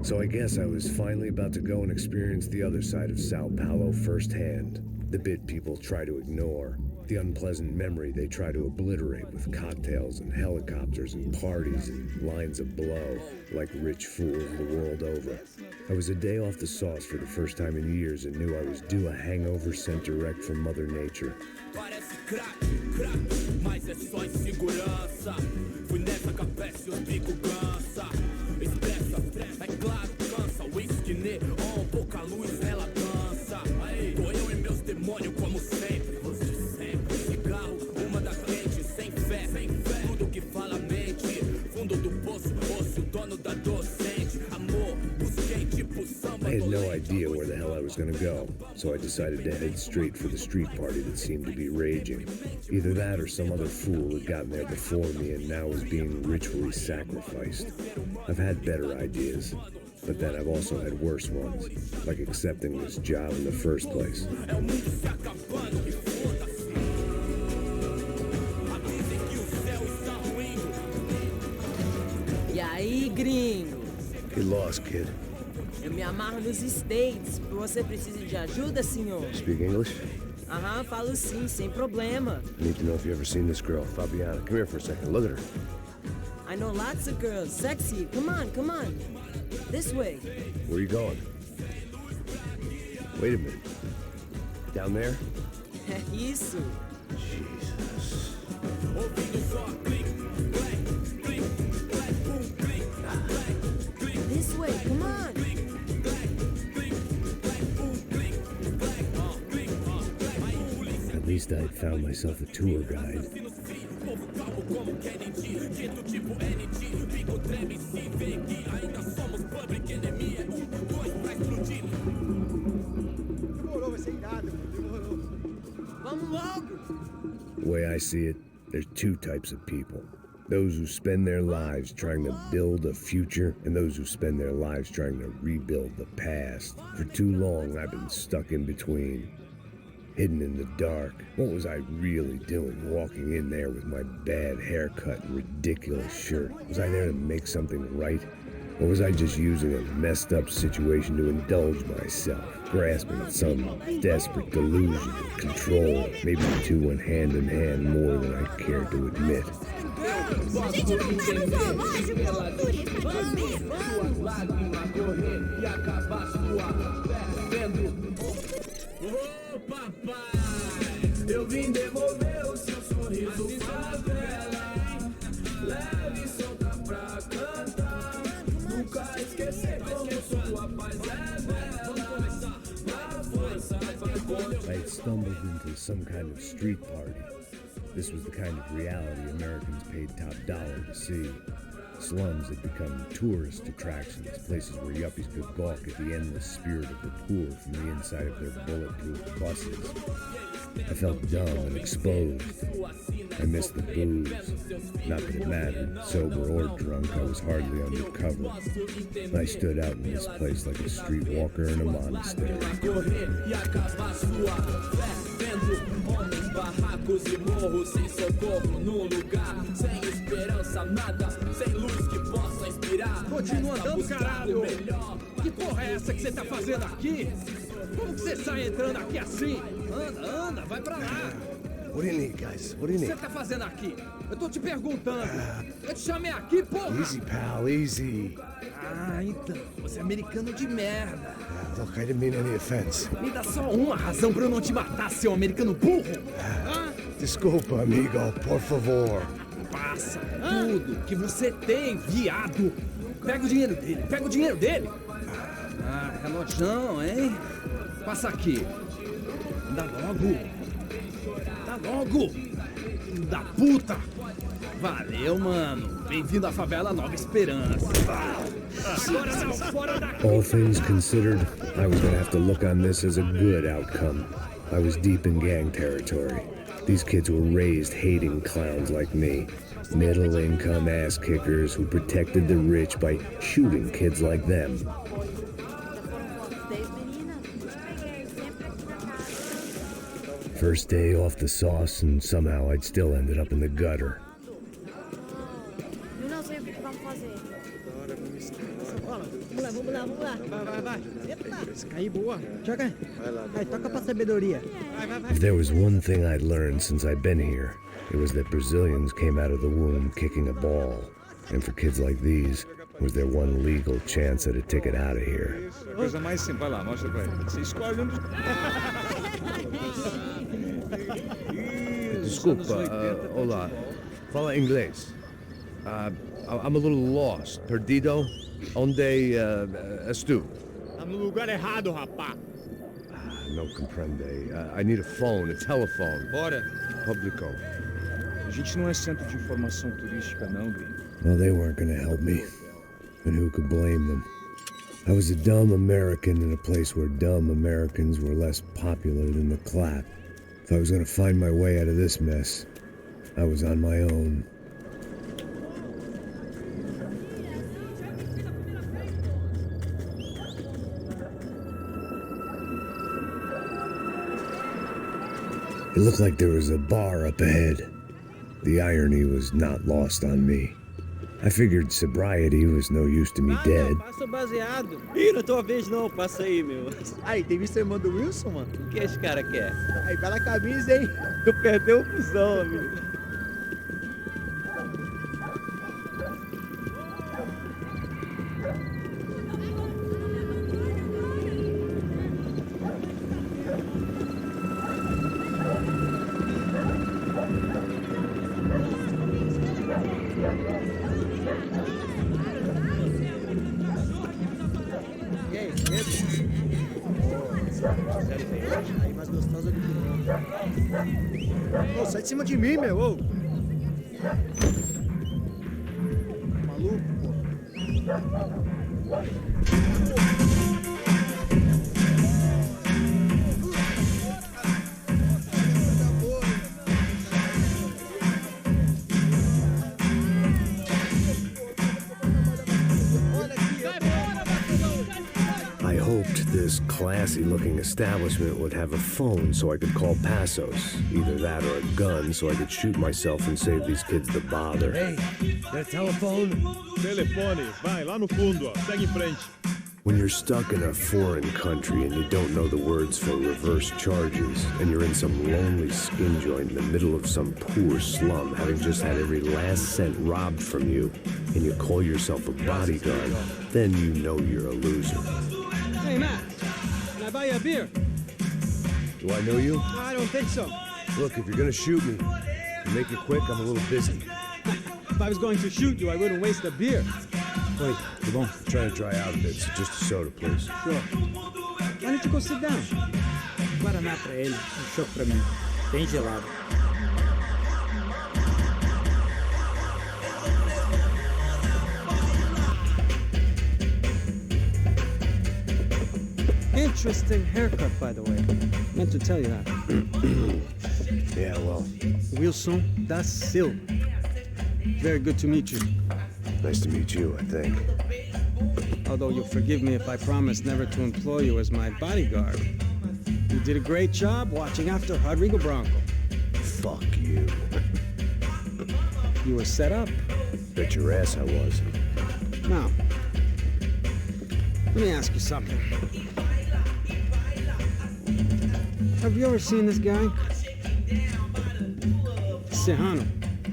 So I guess I was finally about to go and experience the other side of Sao Paulo firsthand. The bit people try to ignore. The unpleasant memory they try to obliterate with cocktails and helicopters and parties and lines of blow, like rich fools the world over. I was a day off the sauce for the first time in years and knew I was due a hangover sent direct from Mother Nature. I had no idea where the hell I was going to go, so I decided to head straight for the street party that seemed to be raging. Either that or some other fool had gotten there before me and now was being ritually sacrificed. I've had better ideas, but then I've also had worse ones, like accepting this job in the first place. E aí, gringo? Get lost, kid. Eu me amarro nos States. Você precisa de ajuda, senhor? Speak English? Aham, falo sim, sem problema. Need to know if you ever seen this girl, Fabiana. Come here for a second. Look at her. I know lots of girls. Sexy. Come on, come on. This way. Where are you going? Wait a minute. Down there? É isso. Jesus. This way, come on. At least I'd found myself a tour guide. Vamos logo. The way I see it, there's two types of people. Those who spend their lives trying to build a future, and those who spend their lives trying to rebuild the past. For too long, I've been stuck in between, hidden in the dark. What was I really doing walking in there with my bad haircut and ridiculous shirt? Was I there to make something right? Or was I just using a messed up situation to indulge myself, grasping at some desperate delusion of control? Maybe the two went hand in hand more than I cared to admit. A gente não tá no zoológico, turista de Ô papai, eu vim devolver o seu sorriso favela. Leve e solta pra cantar. Nunca esquecer como sua paz é bela. Na força vai I had stumbled into some kind of street party. This was the kind of reality Americans paid top dollar to see. Slums had become tourist attractions, places where yuppies could balk at the endless spirit of the poor from the inside of their bulletproof buses. I felt dumb and exposed. I missed the booze. Not that it mattered, sober or drunk, I was hardly undercover. I stood out in this place like a streetwalker in a monastery. barracos e morros sem socorro num lugar sem esperança, nada, sem luz que possa inspirar. Continua andando, caralho! Que porra é essa que você tá fazendo aqui? Como que você sai entrando aqui assim? Anda, anda, vai pra lá! What do you need, guys? What do you O que need? você tá fazendo aqui? Eu tô te perguntando. Eu te chamei aqui, porra! Easy, pal, easy. Ah, então, você é americano de merda. Look, I didn't mean any offense. Me dá só uma razão pra eu não te matar, seu americano burro! Desculpa, amigo, por favor. Passa tudo que você tem, viado! Pega o dinheiro dele, pega o dinheiro dele! Ah, relojão, hein? Passa aqui. Dá logo! Dá logo! Filho da puta! Valeu, mano! Bem-vindo à favela Nova Esperança! Agora não, fora daqui! All things considered, I was gonna have to look on this as a good outcome. I was deep in gang territory. These kids were raised hating clowns like me. Middle-income ass-kickers who protected the rich by shooting kids like them. First day off the sauce, and somehow I'd still ended up in the gutter. Eu não sei o que vamos fazer. Vamos lá, vamos lá. Vai. Cair boa. Joga. Vai, toca pra sabedoria. Vai. If there was one thing I'd learned since I'd been here, it was that Brazilians came out of the womb kicking a ball. And for kids like these, was their one legal chance at a ticket out of here. Coisa mais simples, vai lá, mostra pra ele. Você escolhe um dos... Desculpa, olá. Fala inglês. I'm a little lost. Perdido? Onde és tu? Tá no lugar errado, rapá. No comprende. I need a phone, a telephone. Bora. Publico. A gente não é centro de informação turística, não, gringo. Well, they weren't gonna help me. And who could blame them? I was a dumb American in a place where dumb Americans were less popular than the clap. If I was gonna find my way out of this mess, I was on my own. It looked like there was a bar up ahead. The irony was not lost on me. I figured sobriety was no use to me dead. Passa o baseado. Ih, não é tua vez não, passa aí, meu. Aí, tem visto a irmã do Wilson, mano? O que esse cara quer? Aí, bela camisa, hein? Tu perdeu o fusão, amigo. E aí, aí, mais gostosa do que não. Ô, sai de cima de mim, meu, ô. Maluco, pô. I hoped this classy-looking establishment would have a phone so I could call Passos. Either that or a gun so I could shoot myself and save these kids the bother. Hey, got a telephone? Telefone, vai lá no fundo, ó. Segue em frente. When you're stuck in a foreign country and you don't know the words for reverse charges, and you're in some lonely skin joint in the middle of some poor slum, having just had every last cent robbed from you, and you call yourself a bodyguard, then you know you're a loser. Hey, Matt, can I buy you a beer? Do I know you? I don't think so. Look, if you're gonna shoot me, make it quick, I'm a little busy. If I was going to shoot you, I wouldn't waste a beer. Wait, come on. I'm trying to dry out a bit, so just a soda, please. Sure. Why don't you go sit down? Guaraná pra ele, chopp pra mim. Bem gelado. Interesting haircut, by the way. Meant to tell you that. Yeah, well, Wilson da Silva. Very good to meet you. nice to meet you, I think. Although you'll forgive me if I promise never to employ you as my bodyguard. You did a great job watching after Rodrigo Branco. Fuck you. You were set up. Bet your ass I was. Now, let me ask you something. Have you ever seen this guy? Serrano.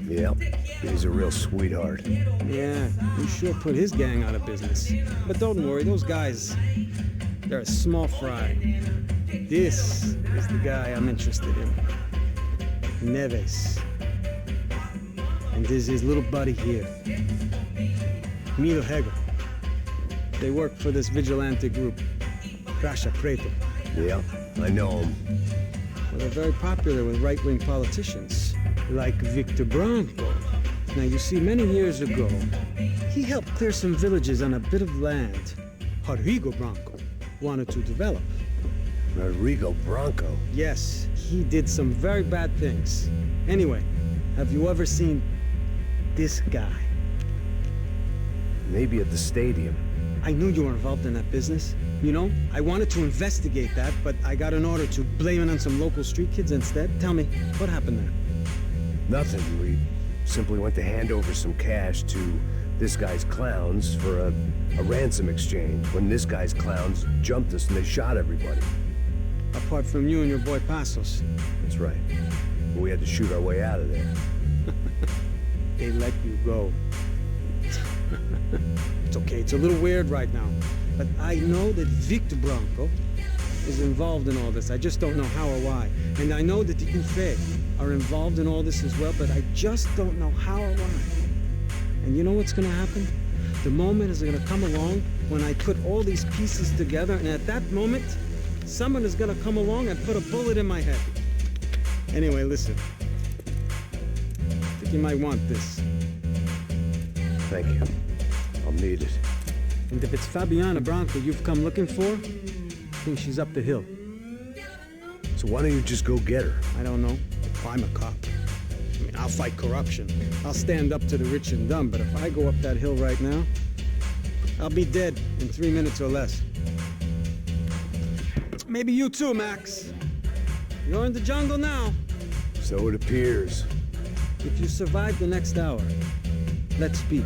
Yep, he's a real sweetheart. Yeah, he sure put his gang out of business. But don't worry, those guys, they're a small fry. This is the guy I'm interested in. Neves. And this is his little buddy here. Milo Hegel. They work for this vigilante group, Caixa Preto. Yeah, I know him. Well, they're very popular with right-wing politicians, like Victor Branco. Now, you see, many years ago, he helped clear some villages on a bit of land Rodrigo Branco wanted to develop. Rodrigo Branco? Yes, he did some very bad things. Anyway, have you ever seen this guy? Maybe at the stadium. I knew you were involved in that business. You know, I wanted to investigate that, but I got an order to blame it on some local street kids instead. Tell me, what happened there? Nothing. We simply went to hand over some cash to this guy's clowns for a ransom exchange when this guy's clowns jumped us and they shot everybody. Apart from you and your boy Passos. That's right. We had to shoot our way out of there. They let you go. It's okay, it's a little weird right now. But I know that Victor Branco is involved in all this. I just don't know how or why. And I know that the Ufe are involved in all this as well, but I just don't know how or why. And you know what's gonna happen? The moment is gonna come along when I put all these pieces together, and at that moment, someone is gonna come along and put a bullet in my head. Anyway, listen. I think you might want this. Thank you. I'll need it. And if it's Fabiana Branco you've come looking for, I think she's up the hill. So why don't you just go get her? I don't know. If I'm a cop. I mean, I'll fight corruption. I'll stand up to the rich and dumb, but if I go up that hill right now, I'll be dead in 3 minutes or less. Maybe you too, Max. You're in the jungle now. So it appears. If you survive the next hour, let's speak.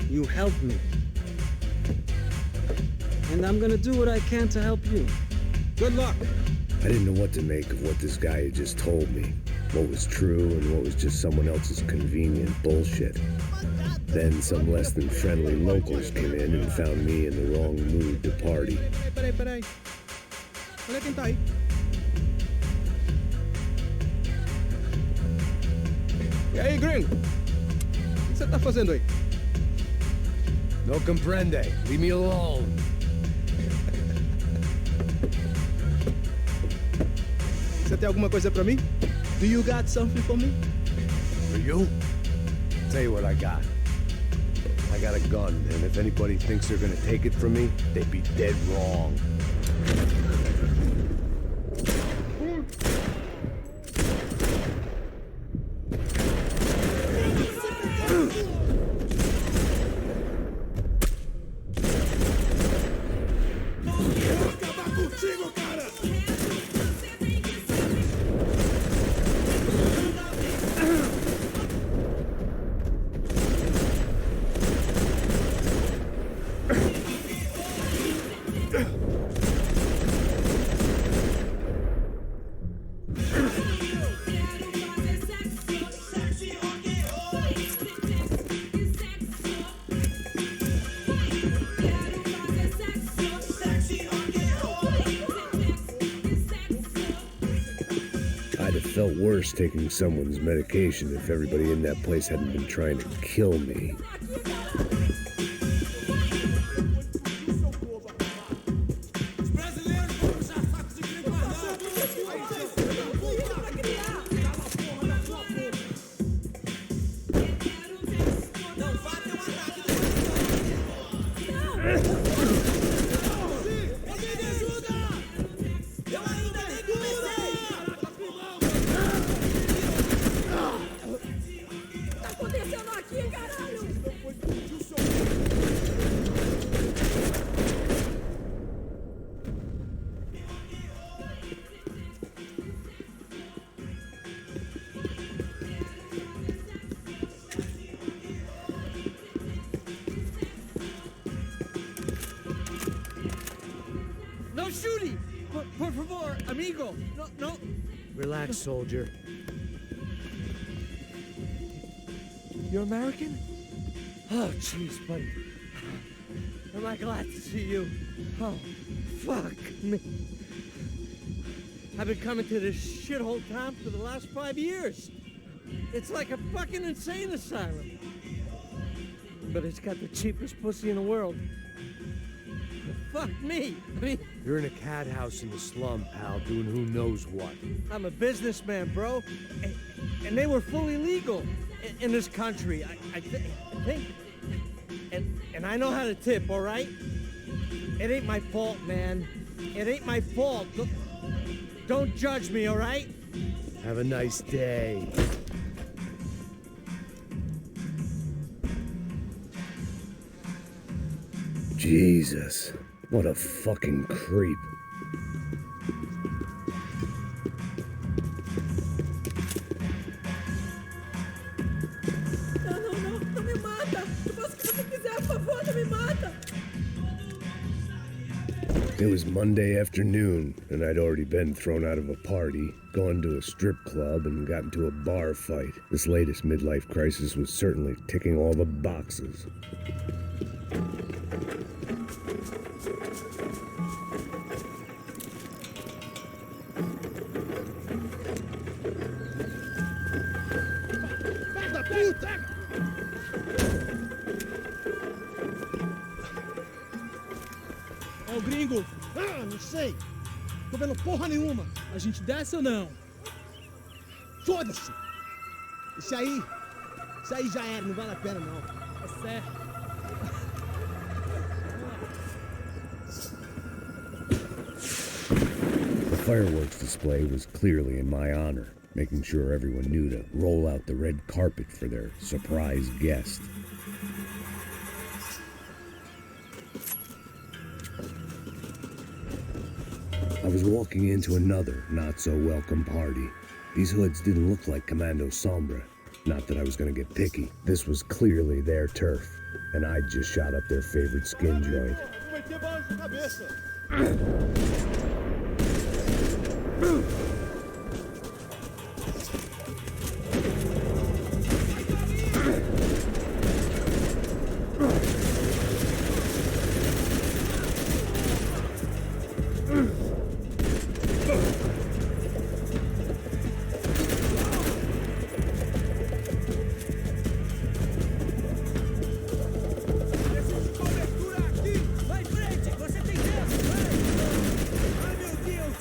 You help me. And I'm gonna do what I can to help you. Good luck. I didn't know what to make of what this guy had just told me. What was true and what was just someone else's convenient bullshit. Then some less than friendly locals came in and found me in the wrong mood to party. Peraí. Olha quem tá aí. E aí, gringo? O que você tá fazendo aí? No comprende. Leave me alone. Você tem alguma coisa pra mim? Do you got something for me? For you? Tell you what I got. I got a gun, and if anybody thinks they're gonna take it from me, they'd be dead wrong. I'd have felt worse taking someone's medication if everybody in that place hadn't been trying to kill me. No shooting! Por favor, amigo! No. Relax, soldier. You're American? Oh, jeez, buddy. Am I glad to see you? Oh, fuck me. I've been coming to this shithole town for the last 5 years. It's like a fucking insane asylum. But it's got the cheapest pussy in the world. Fuck me. I mean, You're in a cat house in the slum, pal, doing who knows what. I'm a businessman, bro. And they were fully legal in this country. I think. And I know how to tip, all right? It ain't my fault, man. It ain't my fault. Don't judge me, all right? Have a nice day. Jesus. What a fucking creep. Não, não, não, não me mata! Eu faço o que você quiser, por favor, não me mata! It was Monday afternoon, and I'd already been thrown out of a party, gone to a strip club, and got into a bar fight. This latest midlife crisis was certainly ticking all the boxes. É o gringo. Ah, não sei. Tô vendo porra nenhuma. A gente desce ou não? Foda-se. Isso aí já era, não vale a pena não. É certo. The fireworks display was clearly in my honor, making sure everyone knew to roll out the red carpet for their surprise guest. I was walking into another not-so-welcome party. These hoods didn't look like Commando Sombra. Not that I was going to get picky. This was clearly their turf, and I'd just shot up their favorite skin joint. Vai em frente, você tem tempo, vai! Ai, meu Deus!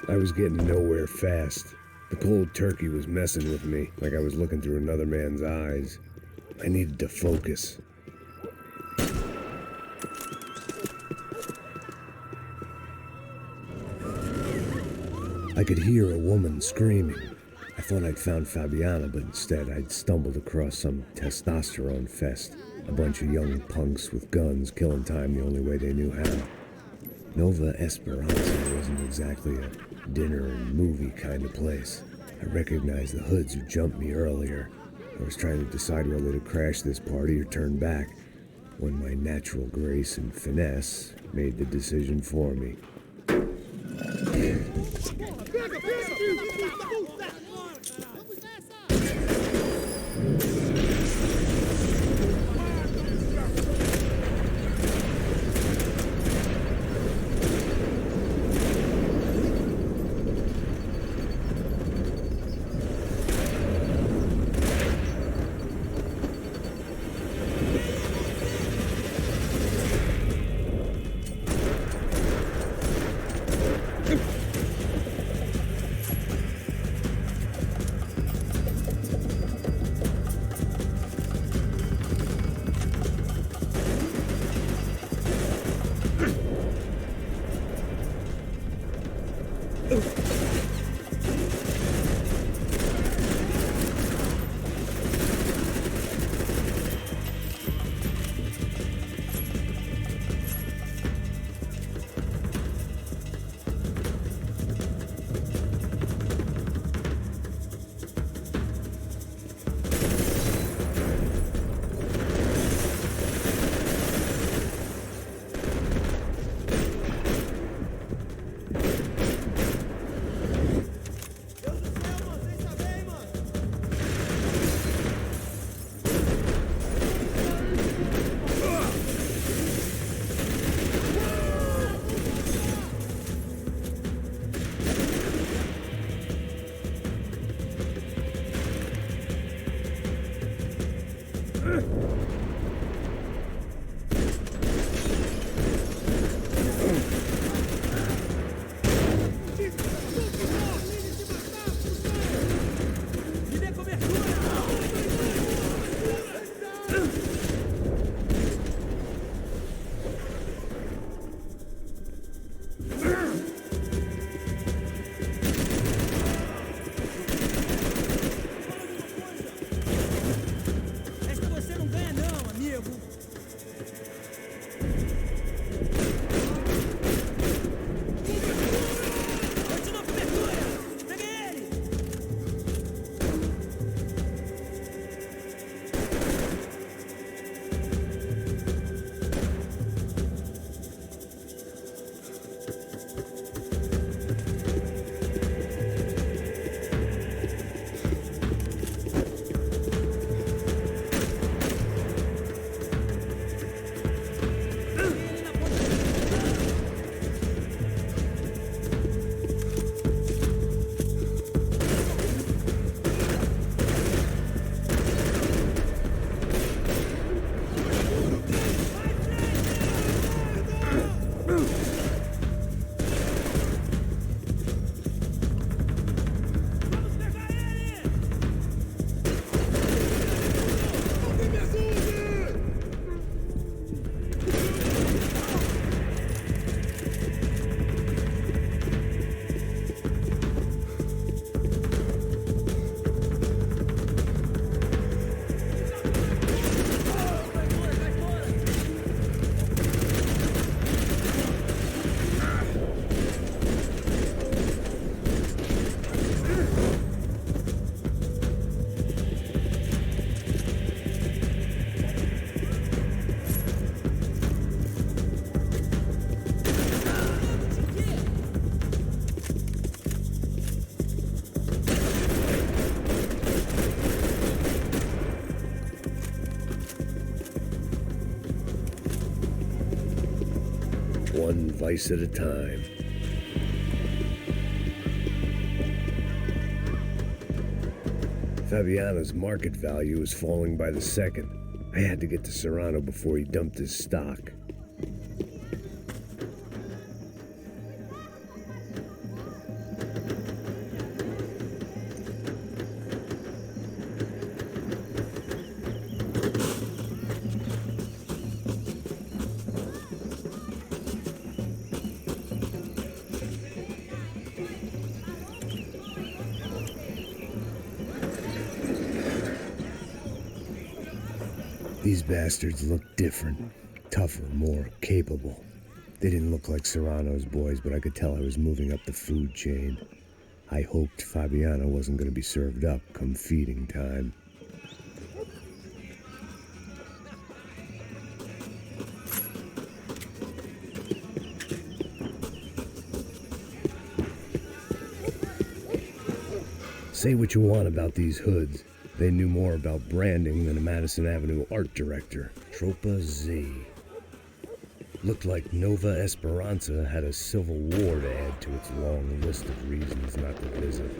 I was getting nowhere fast. The cold turkey was messing with me, like I was looking through another man's eyes. I needed to focus. I could hear a woman screaming. I thought I'd found Fabiana, but instead I'd stumbled across some testosterone fest. A bunch of young punks with guns killing time the only way they knew how. Nova Esperanza wasn't exactly a dinner and movie kind of place. I recognized the hoods who jumped me earlier. I was trying to decide whether to crash this party or turn back, when my natural grace and finesse made the decision for me. One vice at a time. Fabiano's market value is falling by the second. I had to get to Serrano before he dumped his stock. These bastards looked different, tougher, more capable. They didn't look like Serrano's boys, but I could tell I was moving up the food chain. I hoped Fabiano wasn't going to be served up come feeding time. Say what you want about these hoods. They knew more about branding than a Madison Avenue art director. Tropa Z. Looked like Nova Esperanza had a civil war to add to its long list of reasons not to visit.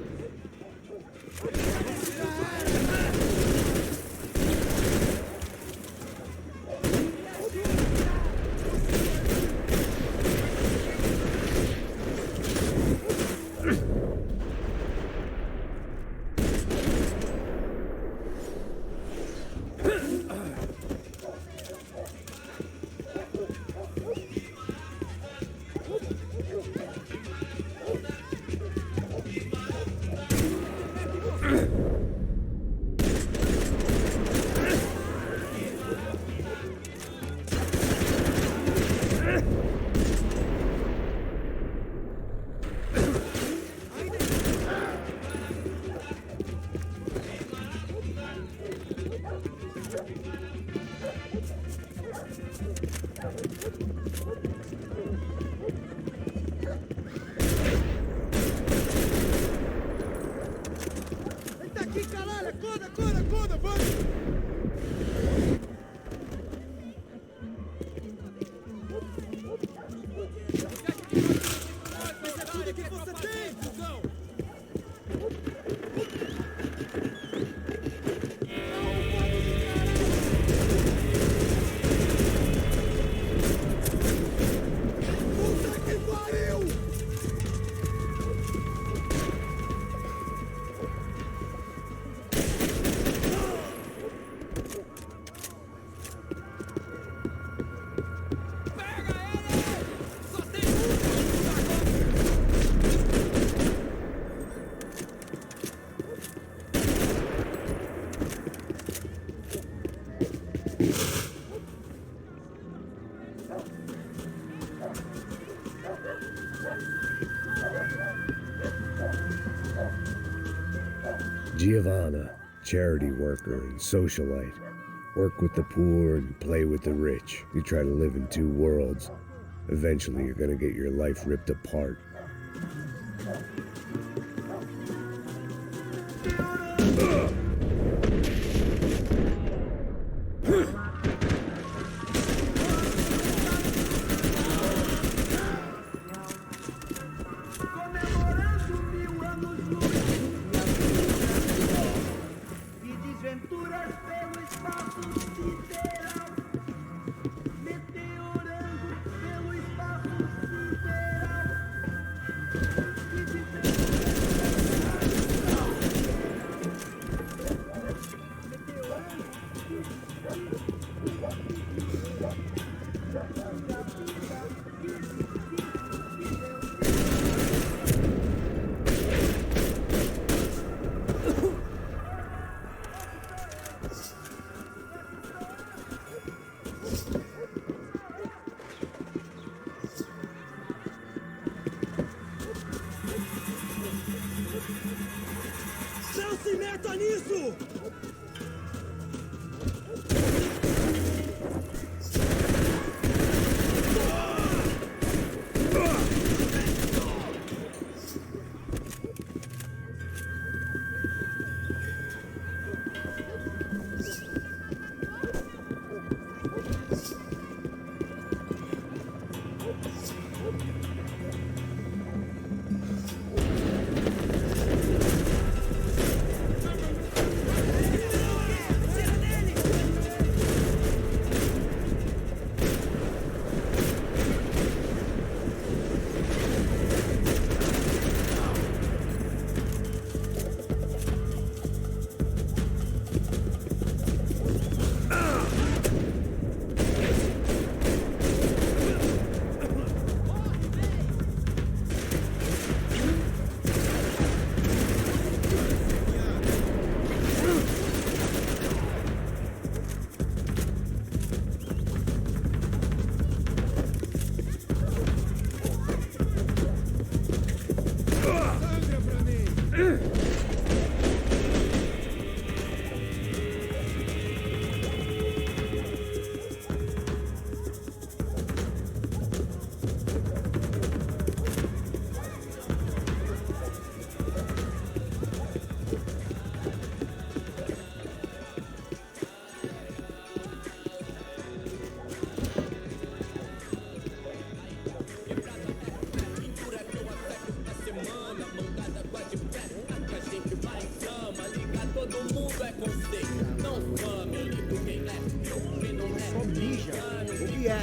Giovanna, charity worker and socialite. Work with the poor and play with the rich. You try to live in two worlds. Eventually, you're gonna get your life ripped apart. Não se meta nisso!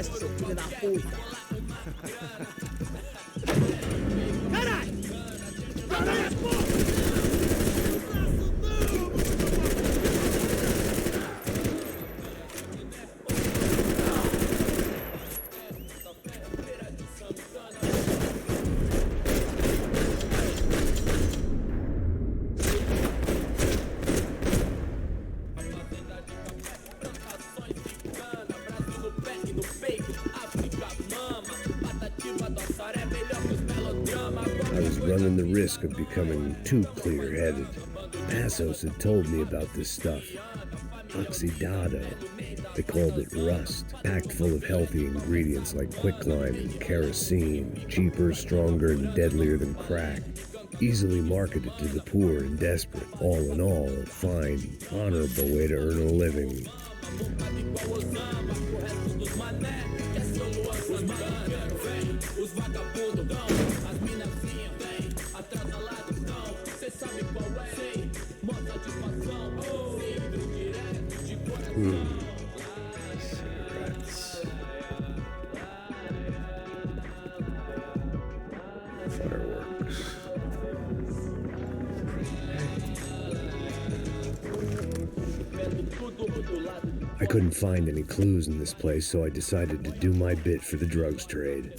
Seu filho da puta! Caralho! Caralho, porra! I was running the risk of becoming too clear-headed. Passos had told me about this stuff. Oxidado. They called it rust, packed full of healthy ingredients like quicklime and kerosene, cheaper, stronger, and deadlier than crack. easily marketed to the poor and desperate. All in all, a fine, honorable way to earn a living. Cigarettes. Fireworks. I couldn't find any clues in this place, so I decided to do my bit for the drugs trade.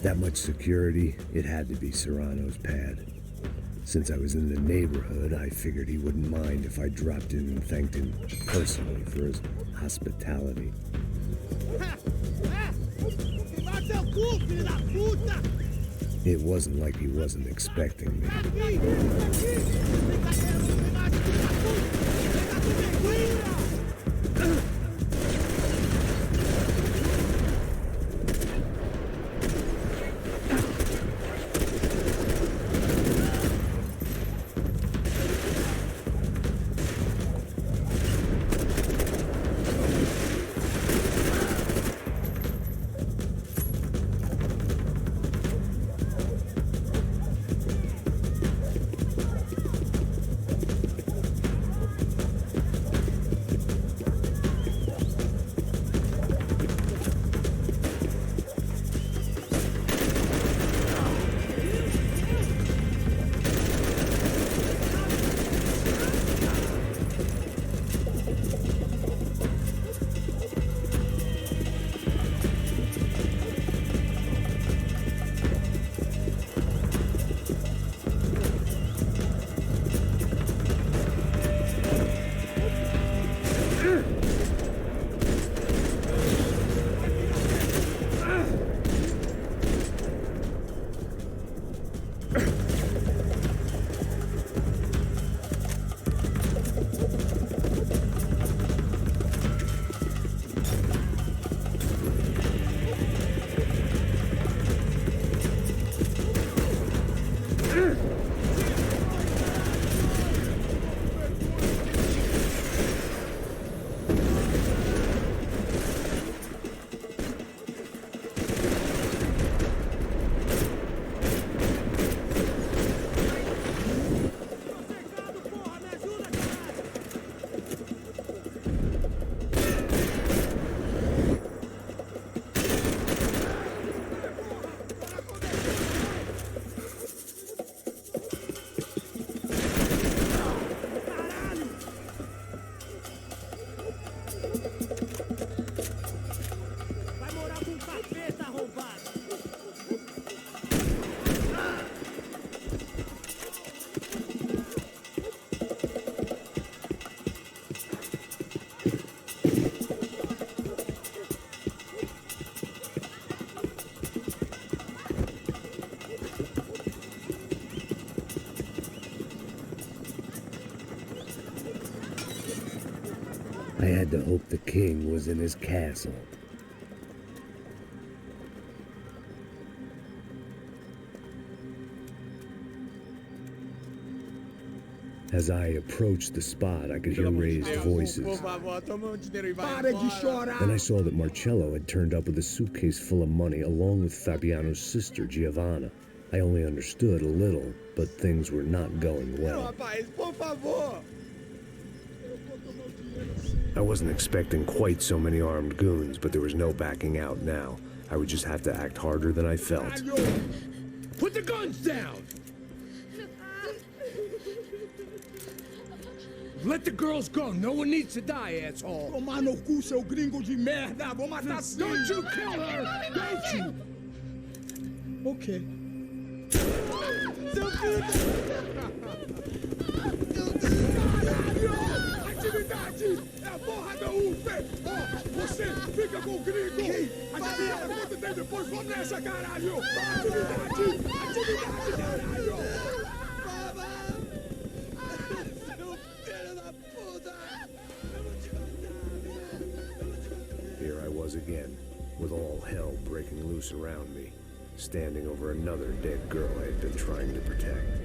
That much security, it had to be Serrano's pad. Since I was in the neighborhood, I figured he wouldn't mind if I dropped in and thanked him personally for his hospitality. It wasn't like he wasn't expecting me. I had to hope the king was in his castle. As I approached the spot, I could hear raised voices. Then I saw that Marcello had turned up with a suitcase full of money along with Fabiano's sister, Giovanna. I only understood a little, but things were not going well. I wasn't expecting quite so many armed goons, but there was no backing out now. I would just have to act harder than I felt. Put the guns down! Let the girls go. No one needs to die, asshole. Tomar no cu, seu gringo de merda! Vou matar sim! Don't you kill her! Don't you! Ok. Atividade! É a porra da UP! Ó, você fica com o gringo! Adivinha quanto tem depois? Vamos nessa, caralho! Atividade! Atividade, caralho! Here I was again, with all hell breaking loose around me, standing over another dead girl I had been trying to protect.